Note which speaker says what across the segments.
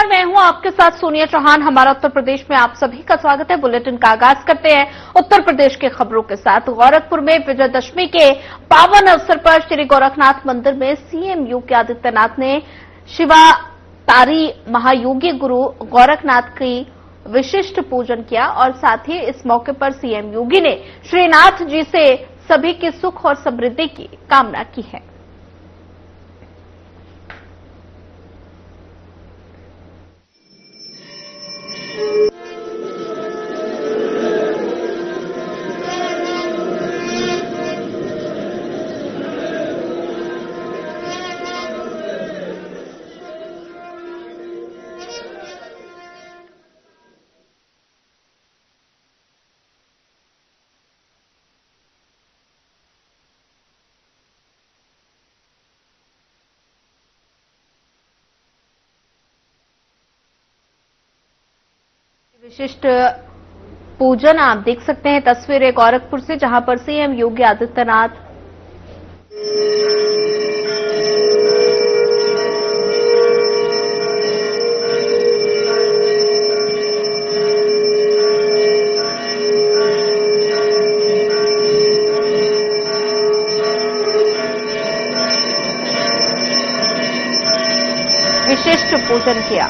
Speaker 1: नमस्कार, मैं हूं आपके साथ सोनिया चौहान। हमारा उत्तर प्रदेश में आप सभी का स्वागत है। बुलेटिन का आगाज करते हैं उत्तर प्रदेश के खबरों के साथ। गोरखपुर में विजयदशमी के पावन अवसर पर श्री गोरखनाथ मंदिर में सीएम योगी आदित्यनाथ ने शिवातारी महायोगी गुरु गोरखनाथ की विशिष्ट पूजन किया और साथ ही इस मौके पर सीएम योगी ने श्रीनाथ जी से सभी के सुख और समृद्धि की कामना की है। विशिष्ट पूजन आप देख सकते हैं तस्वीरें गोरखपुर से, जहां पर सीएम योगी आदित्यनाथ विशिष्ट पूजन किया।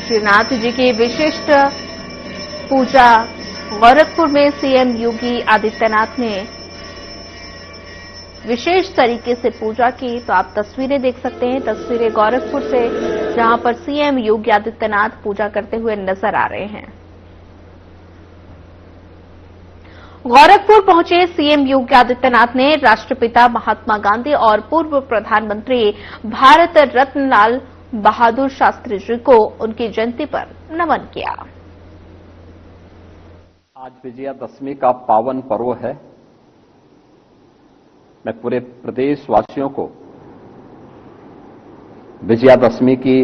Speaker 1: श्रीनाथ जी की विशिष्ट पूजा गोरखपुर में सीएम योगी आदित्यनाथ ने विशेष तरीके से पूजा की। तो आप तस्वीरें देख सकते हैं, तस्वीरें गोरखपुर से, जहां पर सीएम योगी आदित्यनाथ पूजा करते हुए नजर आ रहे हैं। गोरखपुर पहुंचे सीएम योगी आदित्यनाथ ने राष्ट्रपिता महात्मा गांधी और पूर्व प्रधानमंत्री भारत रत्न लाल बहादुर शास्त्री जी को उनकी जयंती पर नमन किया।
Speaker 2: आज विजयादशमी का पावन पर्व है। मैं पूरे प्रदेशवासियों को विजयादशमी की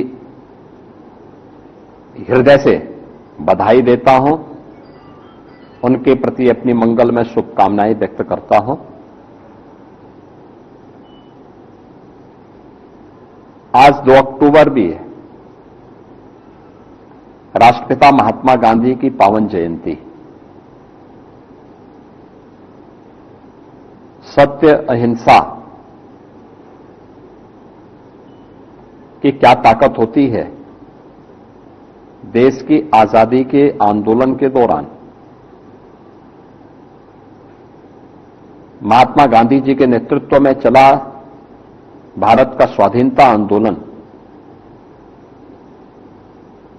Speaker 2: हृदय से बधाई देता हूं, उनके प्रति अपनी मंगलमय शुभकामनाएं व्यक्त करता हूं। आज 2 अक्टूबर भी है, राष्ट्रपिता महात्मा गांधी की पावन जयंती। सत्य अहिंसा की क्या ताकत होती है। देश की आजादी के आंदोलन के दौरान महात्मा गांधी जी के नेतृत्व में चला भारत का स्वाधीनता आंदोलन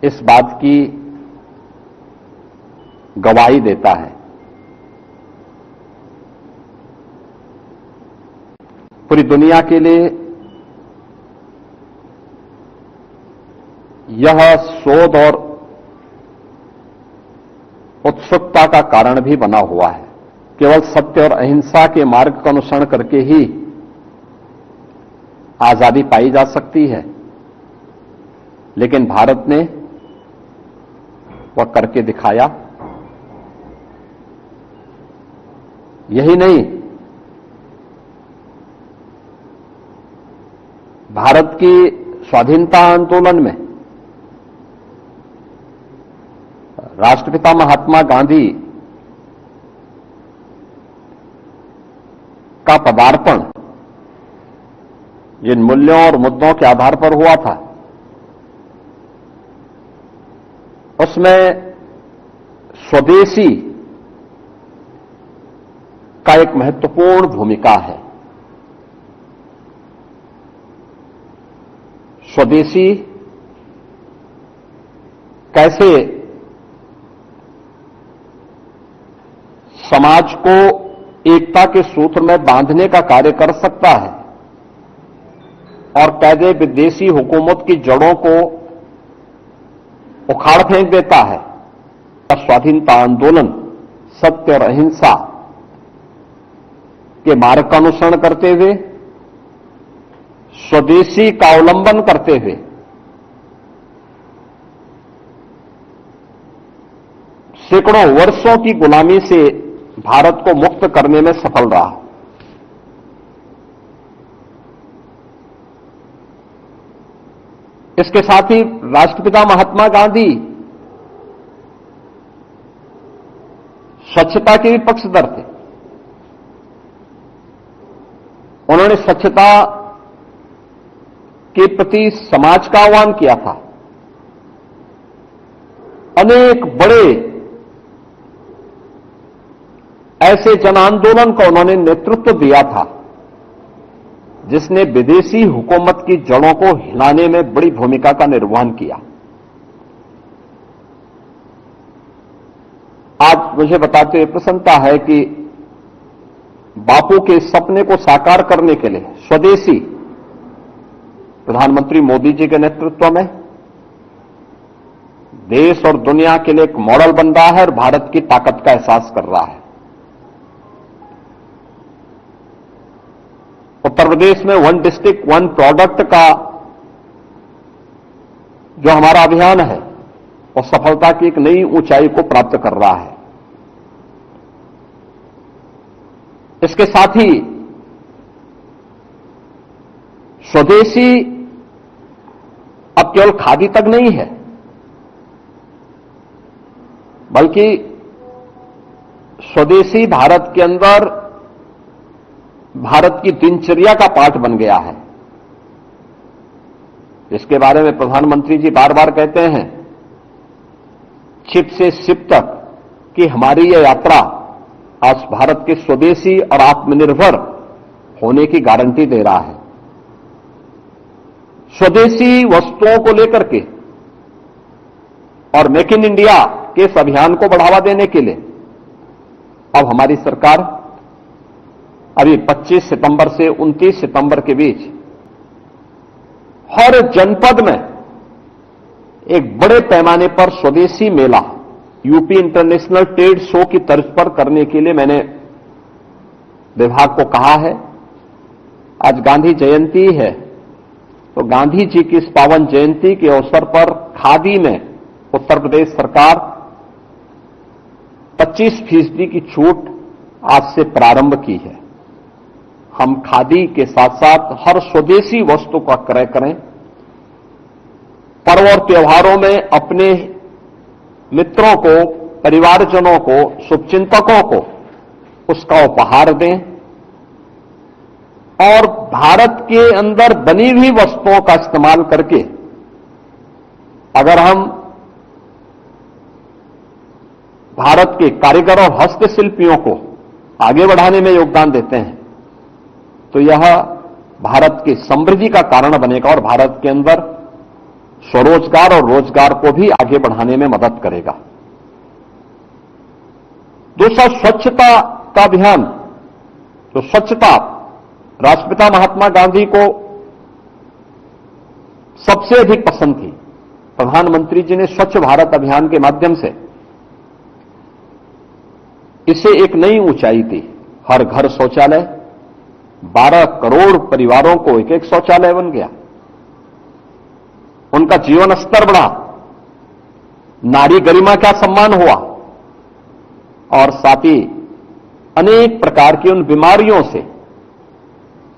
Speaker 2: इस बात की गवाही देता है। पूरी दुनिया के लिए यह शोध और उत्सुकता का कारण भी बना हुआ है। केवल सत्य और अहिंसा के मार्ग का अनुसरण करके ही आजादी पाई जा सकती है, लेकिन भारत ने वह करके दिखाया। यही नहीं, भारत की स्वाधीनता आंदोलन में राष्ट्रपिता महात्मा गांधी का पदार्पण जिन मूल्यों और मुद्दों के आधार पर हुआ था, उसमें स्वदेशी का एक महत्वपूर्ण भूमिका है। स्वदेशी कैसे समाज को एकता के सूत्र में बांधने का कार्य कर सकता है और कैसे विदेशी हुकूमत की जड़ों को उखाड़ फेंक देता है। स्वाधीनता आंदोलन सत्य और अहिंसा के मार्ग का अनुसरण करते हुए, स्वदेशी का अवलंबन करते हुए सैकड़ों वर्षों की गुलामी से भारत को मुक्त करने में सफल रहा। इसके साथ ही राष्ट्रपिता महात्मा गांधी स्वच्छता के भी पक्षधर थे। उन्होंने स्वच्छता के प्रति समाज का आह्वान किया था। अनेक बड़े ऐसे जन आंदोलन का उन्होंने नेतृत्व दिया था जिसने विदेशी हुकूमत की जड़ों को हिलाने में बड़ी भूमिका का निर्वहन किया। आज मुझे बताते हुए प्रसन्नता है कि बापू के सपने को साकार करने के लिए स्वदेशी प्रधानमंत्री मोदी जी के नेतृत्व में देश और दुनिया के लिए एक मॉडल बन रहा है और भारत की ताकत का एहसास कर रहा है। उत्तर प्रदेश में वन डिस्ट्रिक्ट वन प्रोडक्ट का जो हमारा अभियान है वो सफलता की एक नई ऊंचाई को प्राप्त कर रहा है। इसके साथ ही स्वदेशी अब केवल खादी तक नहीं है, बल्कि स्वदेशी भारत के अंदर भारत की दिनचर्या का पार्ट बन गया है। इसके बारे में प्रधानमंत्री जी बार बार कहते हैं, छिप से शिप तक कि हमारी यह यात्रा आज भारत के स्वदेशी और आत्मनिर्भर होने की गारंटी दे रहा है। स्वदेशी वस्तुओं को लेकर के और मेक इन इंडिया के इस अभियान को बढ़ावा देने के लिए अब हमारी सरकार अभी 25 सितंबर से 29 सितंबर के बीच हर जनपद में एक बड़े पैमाने पर स्वदेशी मेला यूपी इंटरनेशनल ट्रेड शो की तर्ज पर करने के लिए मैंने विभाग को कहा है। आज गांधी जयंती है, तो गांधी जी की इस पावन जयंती के अवसर पर खादी में उत्तर प्रदेश सरकार 25% की छूट आज से प्रारंभ की है। हम खादी के साथ साथ हर स्वदेशी वस्तु का क्रय करें। पर्व और त्योहारों में अपने मित्रों को, परिवारजनों को, शुभचिंतकों को उसका उपहार दें और भारत के अंदर बनी हुई वस्तुओं का इस्तेमाल करके अगर हम भारत के कारीगर और हस्तशिल्पियों को आगे बढ़ाने में योगदान देते हैं तो यह भारत की समृद्धि का कारण बनेगा और भारत के अंदर स्वरोजगार और रोजगार को भी आगे बढ़ाने में मदद करेगा। दूसरा, स्वच्छता का अभियान। तो स्वच्छता राष्ट्रपिता महात्मा गांधी को सबसे अधिक पसंद थी। प्रधानमंत्री जी ने स्वच्छ भारत अभियान के माध्यम से इसे एक नई ऊंचाई दी। हर घर शौचालय, 12 करोड़ परिवारों को एक एक शौचालय बन गया, उनका जीवन स्तर बढ़ा, नारी गरिमा का सम्मान हुआ और साथ ही अनेक प्रकार की उन बीमारियों से,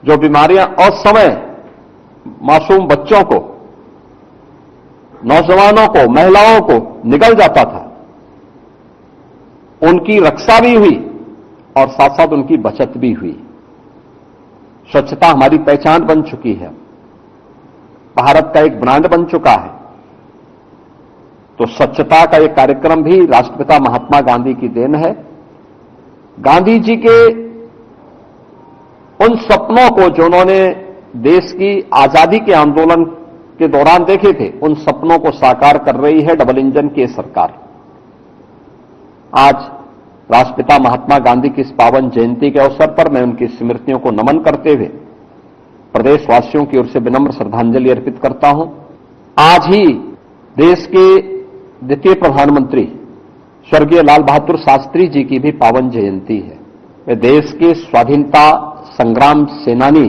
Speaker 2: जो बीमारियां असमय मासूम बच्चों को, नौजवानों को, महिलाओं को निगल जाता था, उनकी रक्षा भी हुई और साथ साथ उनकी बचत भी हुई। स्वच्छता हमारी पहचान बन चुकी है, भारत का एक ब्रांड बन चुका है। तो स्वच्छता का एक कार्यक्रम भी राष्ट्रपिता महात्मा गांधी की देन है। गांधी जी के उन सपनों को जो उन्होंने देश की आजादी के आंदोलन के दौरान देखे थे, उन सपनों को साकार कर रही है डबल इंजन की सरकार। आज राष्ट्रपिता महात्मा गांधी की इस पावन जयंती के अवसर पर मैं उनकी स्मृतियों को नमन करते हुए प्रदेशवासियों की ओर से विनम्र श्रद्धांजलि अर्पित करता हूं। आज ही देश के द्वितीय प्रधानमंत्री स्वर्गीय लाल बहादुर शास्त्री जी की भी पावन जयंती है। वे देश के स्वाधीनता संग्राम सेनानी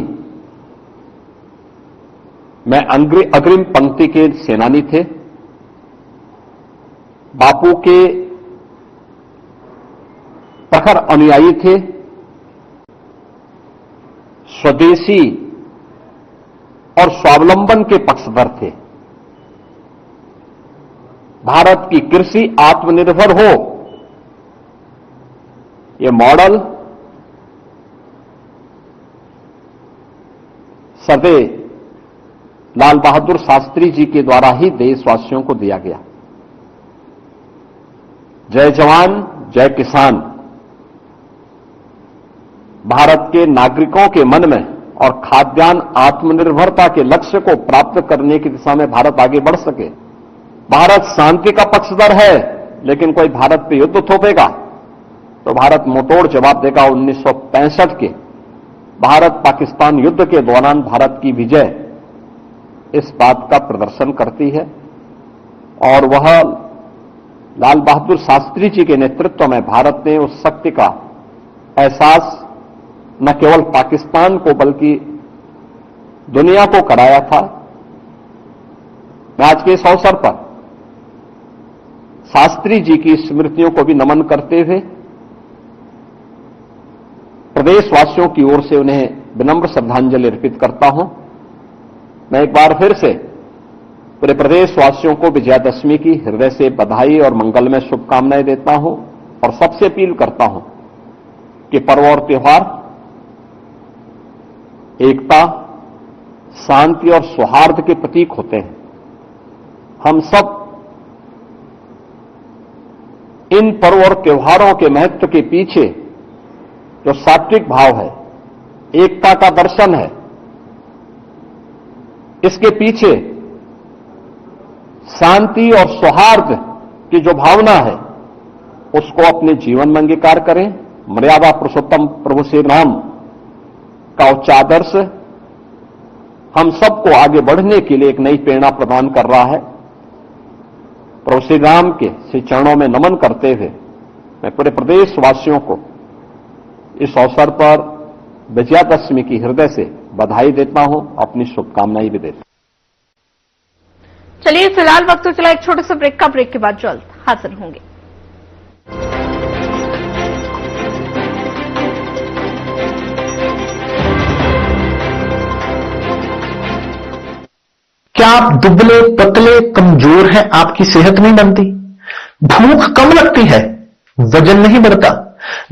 Speaker 2: में अग्रिम पंक्ति के सेनानी थे। बापू के प्रखर अनुयायी थे स्वदेशी और स्वावलंबन के पक्षधर थे। भारत की कृषि आत्मनिर्भर हो, ये मॉडल सरदार लाल बहादुर शास्त्री जी के द्वारा ही देशवासियों को दिया गया। जय जवान जय किसान भारत के नागरिकों के मन में और खाद्यान्न आत्मनिर्भरता के लक्ष्य को प्राप्त करने की दिशा में भारत आगे बढ़ सके। भारत शांति का पक्षधर है, लेकिन कोई भारत पे युद्ध थोपेगा तो भारत मुंहतोड़ जवाब देगा। 1965 के भारत पाकिस्तान युद्ध के दौरान भारत की विजय इस बात का प्रदर्शन करती है और वह लाल बहादुर शास्त्री जी के नेतृत्व में भारत ने उस शक्ति का एहसास न केवल पाकिस्तान को बल्कि दुनिया को कराया था। मैं आज के इस अवसर पर शास्त्री जी की स्मृतियों को भी नमन करते हुए प्रदेशवासियों की ओर से उन्हें विनम्र श्रद्धांजलि अर्पित करता हूं। मैं एक बार फिर से पूरे प्रदेशवासियों को विजयादशमी की हृदय से बधाई और मंगलमय शुभकामनाएं देता हूं और सबसे अपील करता हूं कि पर्व और त्योहार एकता, शांति और सौहार्द के प्रतीक होते हैं। हम सब इन पर्व और त्योहारों के महत्व के पीछे जो सात्विक भाव है, एकता का दर्शन है, इसके पीछे शांति और सौहार्द की जो भावना है उसको अपने जीवन में अंगीकार करें। मर्यादा पुरुषोत्तम प्रभु श्री राम का उच्च आदर्श हम सबको आगे बढ़ने के लिए एक नई प्रेरणा प्रदान कर रहा है। प्रभु श्री राम के श्री चरणों में नमन करते हुए मैं पूरे प्रदेशवासियों को इस अवसर पर विजयादशमी की हृदय से बधाई देता हूं, अपनी शुभकामनाएं भी देता हूं।
Speaker 1: चलिए फिलहाल वक्त तो चला एक छोटे से ब्रेक का। ब्रेक के बाद जल्द हाजिर होंगे।
Speaker 3: क्या आप दुबले पतले कमजोर हैं? आपकी सेहत नहीं बनती, भूख कम लगती है, वजन नहीं बढ़ता?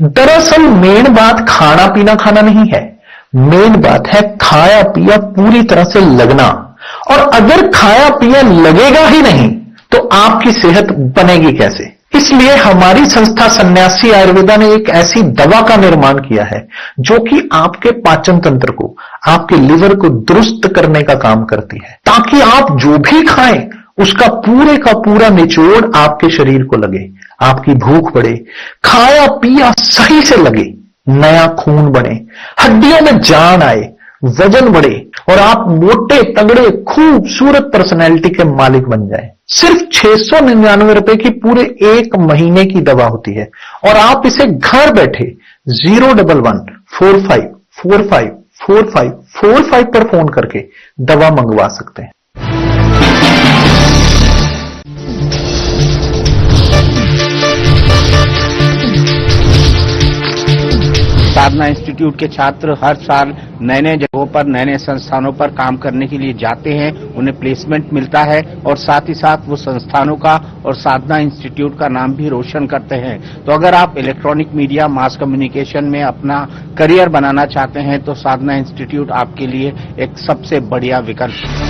Speaker 3: दरअसल मेन बात खाना पीना खाना नहीं है, मेन बात है खाया पिया पूरी तरह से लगना। और अगर खाया पिया लगेगा ही नहीं तो आपकी सेहत बनेगी कैसे? इसलिए हमारी संस्था सन्यासी आयुर्वेदा ने एक ऐसी दवा का निर्माण किया है जो कि आपके पाचन तंत्र को, आपके लिवर को दुरुस्त करने का काम करती है, ताकि आप जो भी खाएं उसका पूरे का पूरा निचोड़ आपके शरीर को लगे, आपकी भूख बढ़े, खाया पिया सही से लगे, नया खून बने, हड्डियों में जान आए, वजन बढ़े और आप मोटे तगड़े खूबसूरत पर्सनैलिटी के मालिक बन जाएं। सिर्फ 699 रुपए की पूरे एक महीने की दवा होती है और आप इसे घर बैठे 01145454545 पर फोन करके दवा मंगवा सकते हैं।
Speaker 4: साधना इंस्टीट्यूट के छात्र हर साल नए नए जगहों पर, नए नए संस्थानों पर काम करने के लिए जाते हैं, उन्हें प्लेसमेंट मिलता है और साथ ही साथ वो संस्थानों का और साधना इंस्टीट्यूट का नाम भी रोशन करते हैं। तो अगर आप इलेक्ट्रॉनिक मीडिया, मास कम्युनिकेशन में अपना करियर बनाना चाहते हैं तो साधना इंस्टीट्यूट आपके लिए एक सबसे बढ़िया विकल्प है।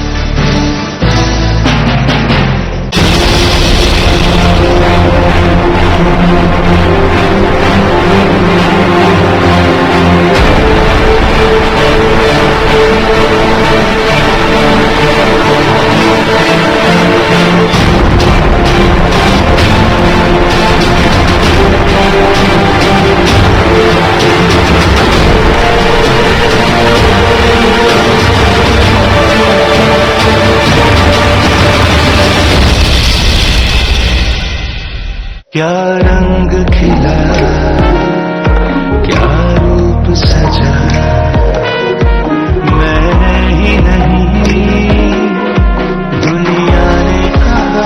Speaker 5: क्या रंग खिला, क्या रूप सजा, मैं ही नहीं दुनिया ने कहा।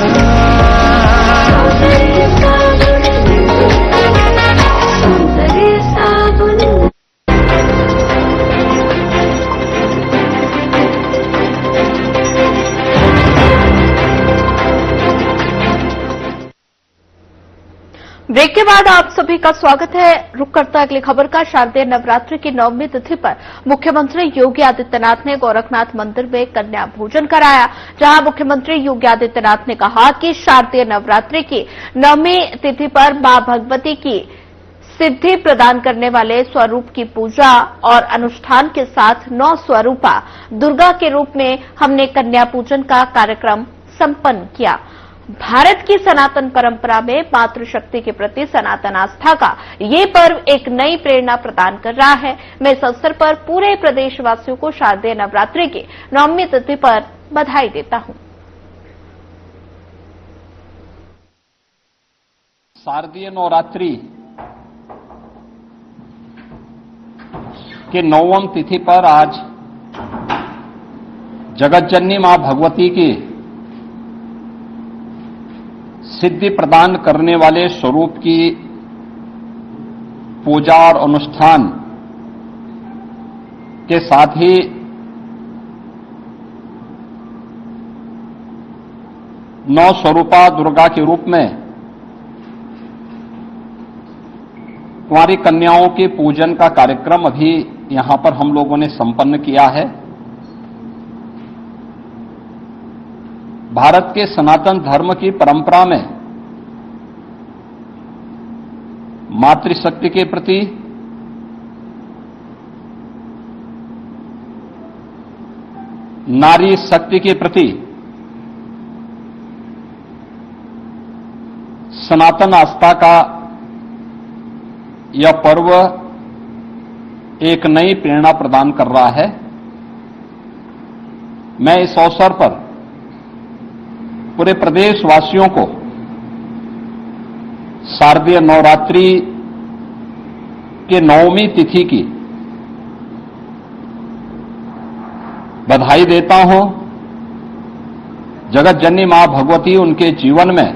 Speaker 1: ब्रेक के बाद आप सभी का स्वागत है। रुक करता अगली खबर का। शारदीय नवरात्रि की 9वीं तिथि पर मुख्यमंत्री योगी आदित्यनाथ ने गोरखनाथ मंदिर में कन्या भोजन कराया, जहां मुख्यमंत्री योगी आदित्यनाथ ने कहा कि शारदीय नवरात्रि की 9वीं तिथि पर मां भगवती की सिद्धि प्रदान करने वाले स्वरूप की पूजा और अनुष्ठान के साथ 9 स्वरूपा दुर्गा के रूप में हमने कन्या पूजन का कार्यक्रम संपन्न किया। भारत की सनातन परंपरा में मातृशक्ति के प्रति सनातन आस्था का ये पर्व एक नई प्रेरणा प्रदान कर रहा है। मैं इस अवसर पर पूरे प्रदेशवासियों को शारदीय नवरात्रि की 9वीं तिथि पर बधाई देता हूं।
Speaker 2: शारदीय नवरात्रि के 9वीं तिथि पर आज जगतजननी मां भगवती की सिद्धि प्रदान करने वाले स्वरूप की पूजा और अनुष्ठान के साथ ही नौ स्वरूपा दुर्गा के रूप में कुंवारी कन्याओं के पूजन का कार्यक्रम अभी यहां पर हम लोगों ने संपन्न किया है। भारत के सनातन धर्म की परंपरा में मातृशक्ति के प्रति नारी शक्ति के प्रति सनातन आस्था का यह पर्व एक नई प्रेरणा प्रदान कर रहा है। मैं इस अवसर पर पूरे प्रदेशवासियों को शारदीय नवरात्रि के 9वीं तिथि की बधाई देता हूं। जगत जननी मां भगवती उनके जीवन में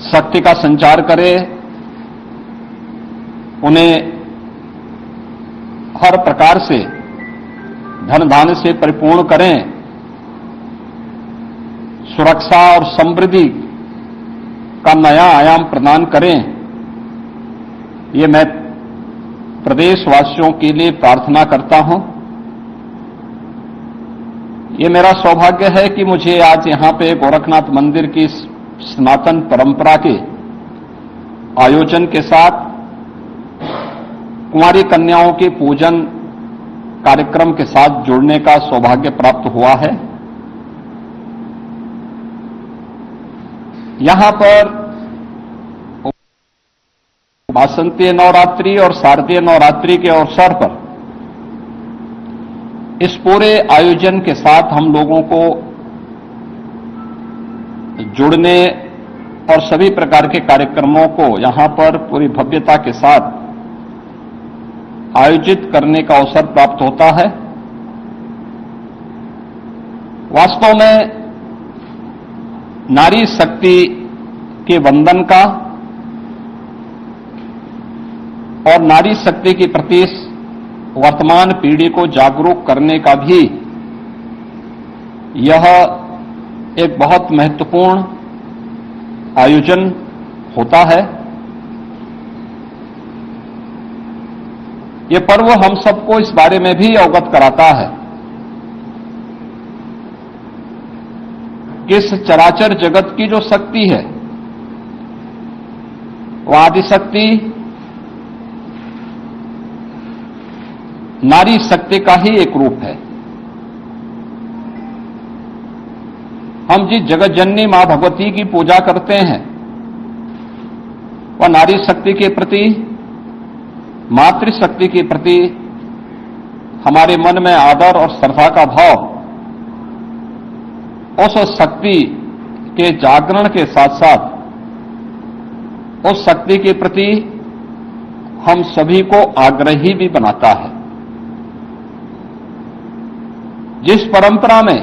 Speaker 2: शक्ति का संचार करे, उन्हें हर प्रकार से धन धान्य से परिपूर्ण करें, सुरक्षा और समृद्धि का नया आयाम प्रदान करें। ये मैं प्रदेशवासियों के लिए प्रार्थना करता हूं। ये मेरा सौभाग्य है कि मुझे आज यहां पे गोरखनाथ मंदिर की सनातन परंपरा के आयोजन के साथ कुंवारी कन्याओं के पूजन कार्यक्रम के साथ जुड़ने का सौभाग्य प्राप्त हुआ है। यहां पर वासंतीय नवरात्रि और शारदीय नवरात्रि के अवसर पर इस पूरे आयोजन के साथ हम लोगों को जुड़ने और सभी प्रकार के कार्यक्रमों को यहां पर पूरी भव्यता के साथ आयोजित करने का अवसर प्राप्त होता है। वास्तव में नारी शक्ति के वंदन का और नारी शक्ति के प्रति वर्तमान पीढ़ी को जागरूक करने का भी यह एक बहुत महत्वपूर्ण आयोजन होता है। ये पर्व हम सबको इस बारे में भी अवगत कराता है कि इस चराचर जगत की जो शक्ति है वह आदिशक्ति नारी शक्ति का ही एक रूप है। हम जिस जगत जननी मां भगवती की पूजा करते हैं वह नारी शक्ति के प्रति, मातृशक्ति के प्रति हमारे मन में आदर और श्रद्धा का भाव उस शक्ति के जागरण के साथ साथ उस शक्ति के प्रति हम सभी को आग्रही भी बनाता है। जिस परंपरा में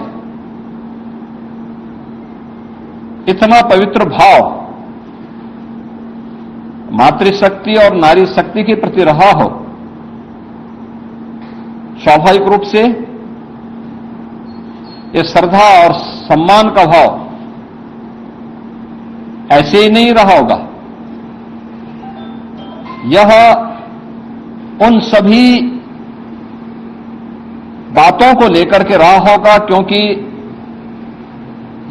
Speaker 2: इतना पवित्र भाव मातृशक्ति और नारी शक्ति के प्रति रहा हो, स्वाभाविक रूप से ये श्रद्धा और सम्मान का भाव ऐसे ही नहीं रहा होगा। यह उन सभी बातों को लेकर के रहा होगा, क्योंकि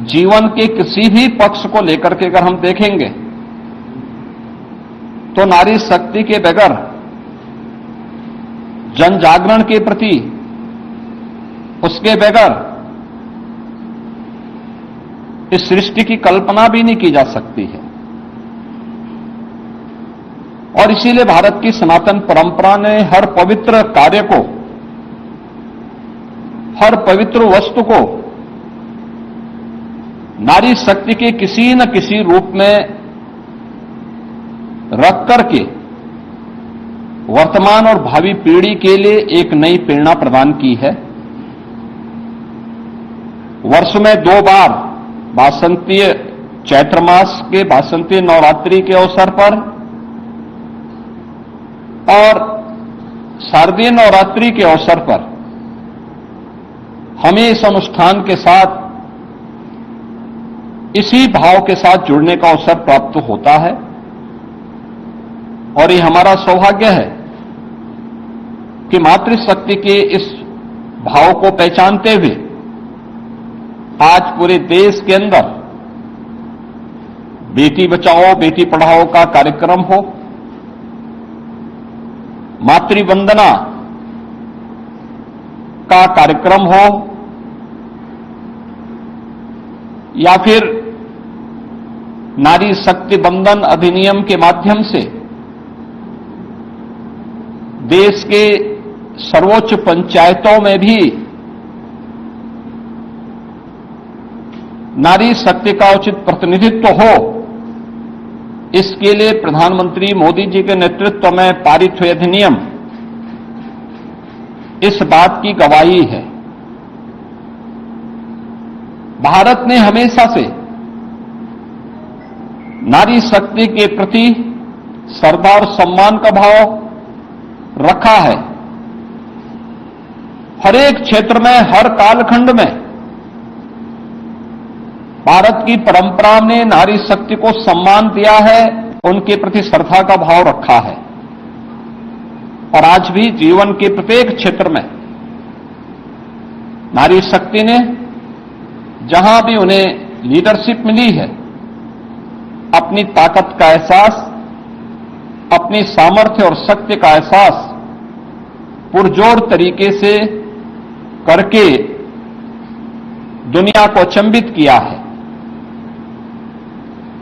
Speaker 2: जीवन के किसी भी पक्ष को लेकर के अगर हम देखेंगे तो नारी शक्ति के बगैर जन जागरण के प्रति, उसके बगैर इस सृष्टि की कल्पना भी नहीं की जा सकती है। और इसीलिए भारत की सनातन परंपरा ने हर पवित्र कार्य को, हर पवित्र वस्तु को नारी शक्ति के किसी न किसी रूप में रख करके वर्तमान और भावी पीढ़ी के लिए एक नई प्रेरणा प्रदान की है। वर्ष में 2 बार वासंतीय चैत्र मास के वासंतीय नवरात्रि के अवसर पर और शारदीय नवरात्रि के अवसर पर हमें इस अनुष्ठान के साथ, इसी भाव के साथ जुड़ने का अवसर प्राप्त होता है। और ये हमारा सौभाग्य है कि मातृशक्ति के इस भाव को पहचानते हुए आज पूरे देश के अंदर बेटी बचाओ बेटी पढ़ाओ का कार्यक्रम हो, मातृवंदना का कार्यक्रम हो, या फिर नारी शक्ति बंधन अधिनियम के माध्यम से देश के सर्वोच्च पंचायतों में भी नारी शक्ति का उचित प्रतिनिधित्व हो, इसके लिए प्रधानमंत्री मोदी जी के नेतृत्व में पारित हुए अधिनियम इस बात की गवाही है। भारत ने हमेशा से नारी शक्ति के प्रति श्रद्धा और सम्मान का भाव रखा है। हर एक क्षेत्र में, हर कालखंड में भारत की परंपरा ने नारी शक्ति को सम्मान दिया है, उनके प्रति श्रद्धा का भाव रखा है। और आज भी जीवन के प्रत्येक क्षेत्र में नारी शक्ति ने जहां भी उन्हें लीडरशिप मिली है, अपनी ताकत का एहसास, अपनी सामर्थ्य और शक्ति का एहसास पुरजोर तरीके से करके दुनिया को अचंभित किया है।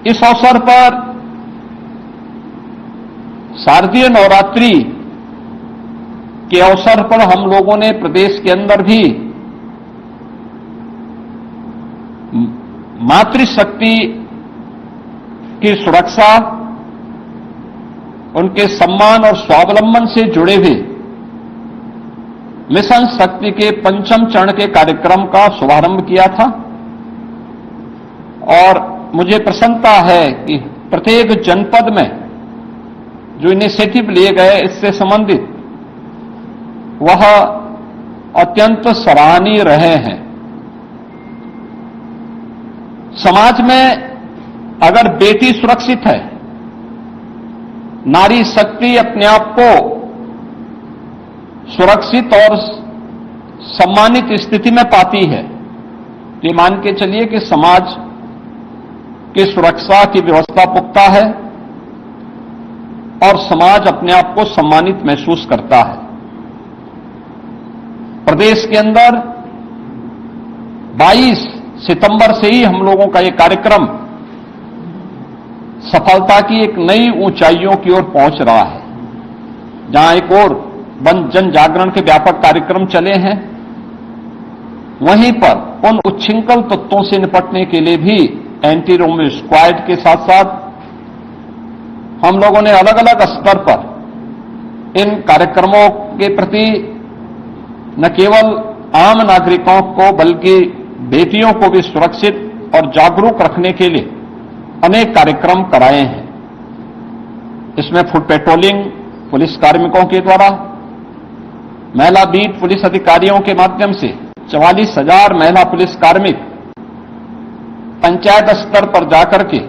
Speaker 2: इस अवसर पर शारदीय नवरात्रि के अवसर पर हम लोगों ने प्रदेश के अंदर भी मातृशक्ति की सुरक्षा, उनके सम्मान और स्वावलंबन से जुड़े हुए मिशन शक्ति के 5वें चरण के कार्यक्रम का शुभारंभ किया था। और मुझे प्रसन्नता है कि प्रत्येक जनपद में जो इनिशिएटिव लिए गए इससे संबंधित, वह अत्यंत सराहनीय रहे हैं। समाज में अगर बेटी सुरक्षित है, नारी शक्ति अपने आप को सुरक्षित और सम्मानित स्थिति में पाती है, तो ये मान के चलिए कि समाज की सुरक्षा की व्यवस्था पुख्ता है और समाज अपने आप को सम्मानित महसूस करता है। प्रदेश के अंदर 22 सितंबर से ही हम लोगों का ये कार्यक्रम सफलता की एक नई ऊंचाइयों की ओर पहुंच रहा है। जहां एक और जन जागरण के व्यापक कार्यक्रम चले हैं, वहीं पर उन उच्छृंखल तत्वों से निपटने के लिए भी एंटी रोमियो स्क्वाड के साथ साथ हम लोगों ने अलग अलग स्तर पर इन कार्यक्रमों के प्रति न केवल आम नागरिकों को बल्कि बेटियों को भी सुरक्षित और जागरूक रखने के लिए अनेक कार्यक्रम कराए हैं। इसमें फुट पेट्रोलिंग पुलिस कार्मिकों के द्वारा, महिला बीट पुलिस अधिकारियों के माध्यम से 44,000 महिला पुलिस कार्मिक पंचायत स्तर पर जाकर के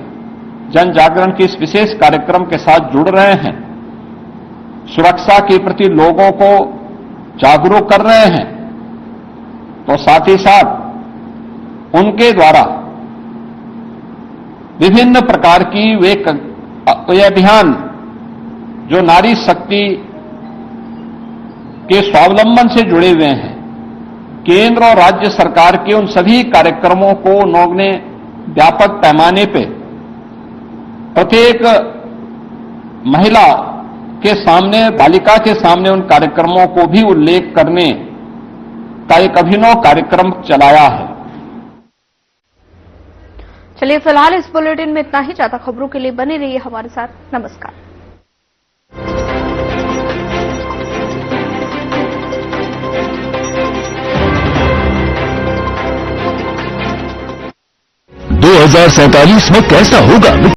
Speaker 2: जन जागरण के इस विशेष कार्यक्रम के साथ जुड़ रहे हैं, सुरक्षा के प्रति लोगों को जागरूक कर रहे हैं, तो साथ ही साथ उनके द्वारा विभिन्न प्रकार की वे अभियान जो नारी शक्ति के स्वावलंबन से जुड़े हुए हैं, केंद्र और राज्य सरकार के उन सभी कार्यक्रमों को उन्होंने व्यापक पैमाने पे प्रत्येक महिला के सामने, बालिका के सामने उन कार्यक्रमों को भी उल्लेख करने का एक अभिनव कार्यक्रम चलाया है।
Speaker 1: चलिए फिलहाल इस बुलेटिन में इतना ही। ज्यादा खबरों के लिए बने रहिए हमारे साथ। नमस्कार।
Speaker 6: दो 2047 में कैसा होगा